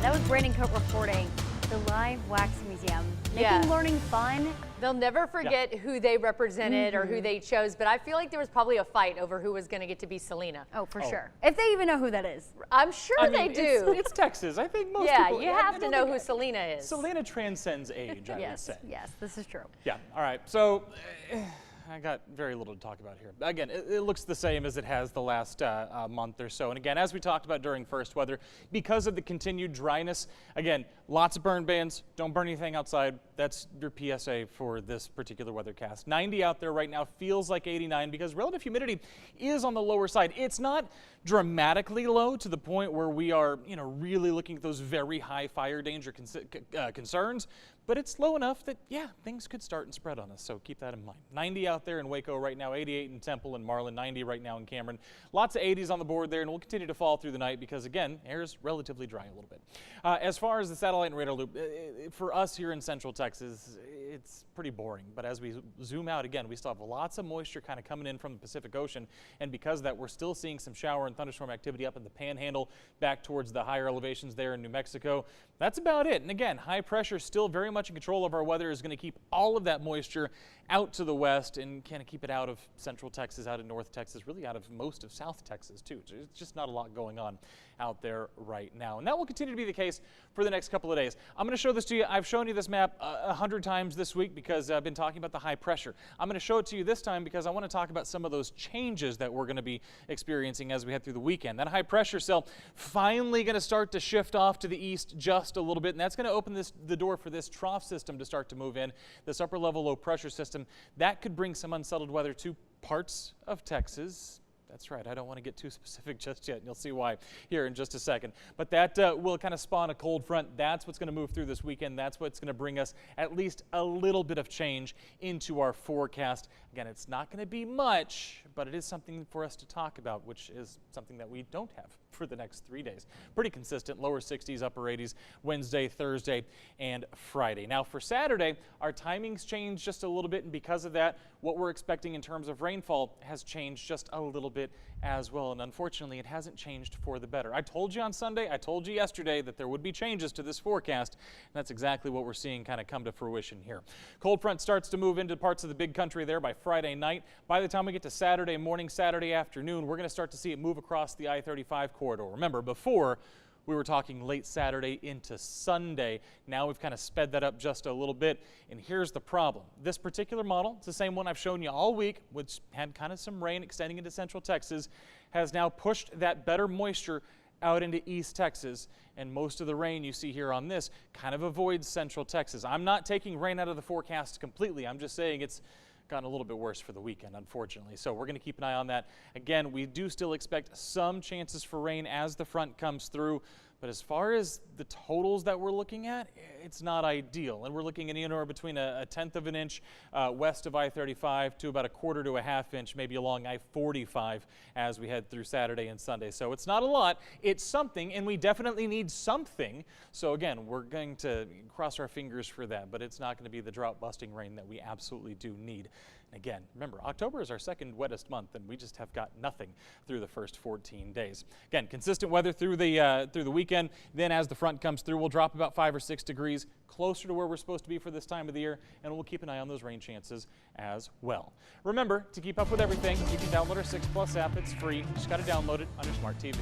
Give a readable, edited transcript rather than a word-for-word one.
that was Brandon Coat reporting. The Live Wax Museum, making learning fun. They'll never forget who they represented or who they chose, but I feel like there was probably a fight over who was going to get to be Selena. Oh, for sure. If they even know who that is. I'm sure they do. It's Texas. I think most yeah, people. you have to know who Selena is. Selena transcends age, I would Yes, say. yes, this is true. Yeah, all right. So I got very little to talk about here. Again, it looks the same as it has the last month or so. And again, as we talked about during first weather, because of the continued dryness, again, lots of burn bans. Don't burn anything outside. That's your PSA for this particular weathercast. 90 out there right now, feels like 89 because relative humidity is on the lower side. It's not dramatically low to the point where we are, really looking at those very high fire danger concerns, but it's low enough that, things could start and spread on us. So keep that in mind. 90 out there in Waco right now, 88 in Temple and Marlin, 90 right now in Cameron. Lots of 80s on the board there, and we'll continue to fall through the night because, again, air is relatively dry a little bit. As far as the satellite and radar loop, for us here in Central Texas, it's pretty boring. But as we zoom out again, we still have lots of moisture kind of coming in from the Pacific Ocean. And because of that, we're still seeing some shower and thunderstorm activity up in the Panhandle, back towards the higher elevations there in New Mexico. That's about it. And again, high pressure still very much in control of our weather, is going to keep all of that moisture out to the west and kind of keep it out of Central Texas, out of North Texas, really out of most of South Texas too. There's just not a lot going on out there right now. And that will continue to be the case for the next couple of days. I'm going to show this to you. I've shown you this map 100 times this week because I've been talking about the high pressure. I'm going to show it to you this time because I want to talk about some of those changes that we're going to be experiencing as we head through the weekend. That high pressure cell finally going to start to shift off to the east just a little bit, and that's going to open the door for this trough system to start to move in, this upper level low pressure system. That could bring some unsettled weather to parts of Texas. That's right, I don't want to get too specific just yet, and you'll see why here in just a second. But that will kind of spawn a cold front. That's what's going to move through this weekend. That's what's going to bring us at least a little bit of change into our forecast. Again, it's not going to be much, but it is something for us to talk about, which is something that we don't have for the next 3 days. Pretty consistent, lower 60s, upper 80s, Wednesday, Thursday, and Friday. Now for Saturday, our timings changed just a little bit, and because of that, what we're expecting in terms of rainfall has changed just a little bit as well, and unfortunately it hasn't changed for the better. I told you on Sunday, I told you yesterday that there would be changes to this forecast, and that's exactly what we're seeing kind of come to fruition here. Cold front starts to move into parts of the big country there by Friday night. By the time we get to Saturday morning, Saturday afternoon, we're going to start to see it move across the I-35 corridor. Remember, before we were talking late Saturday into Sunday. Now we've kind of sped that up just a little bit. And here's the problem. This particular model, it's the same one I've shown you all week, which had kind of some rain extending into Central Texas, has now pushed that better moisture out into East Texas. And most of the rain you see here on this kind of avoids Central Texas. I'm not taking rain out of the forecast completely. I'm just saying it's gotten a little bit worse for the weekend, unfortunately. So we're going to keep an eye on that. Again, we do still expect some chances for rain as the front comes through. But as far as the totals that we're looking at, it's not ideal. And we're looking at anywhere between a 1/10 of an inch west of I-35 to about 1/4 to 1/2 inch, maybe along I-45 as we head through Saturday and Sunday. So it's not a lot. It's something, and we definitely need something. So again, we're going to cross our fingers for that, but it's not going to be the drought-busting rain that we absolutely do need. And again, remember, October is our second wettest month, and we just have got nothing through the first 14 days. Again, consistent weather through the weekend. Then as the front comes through, we'll drop about 5 or 6 degrees closer to where we're supposed to be for this time of the year, and we'll keep an eye on those rain chances as well. Remember, to keep up with everything, you can download our 6 Plus app. It's free. Just got to download it on your smart TV.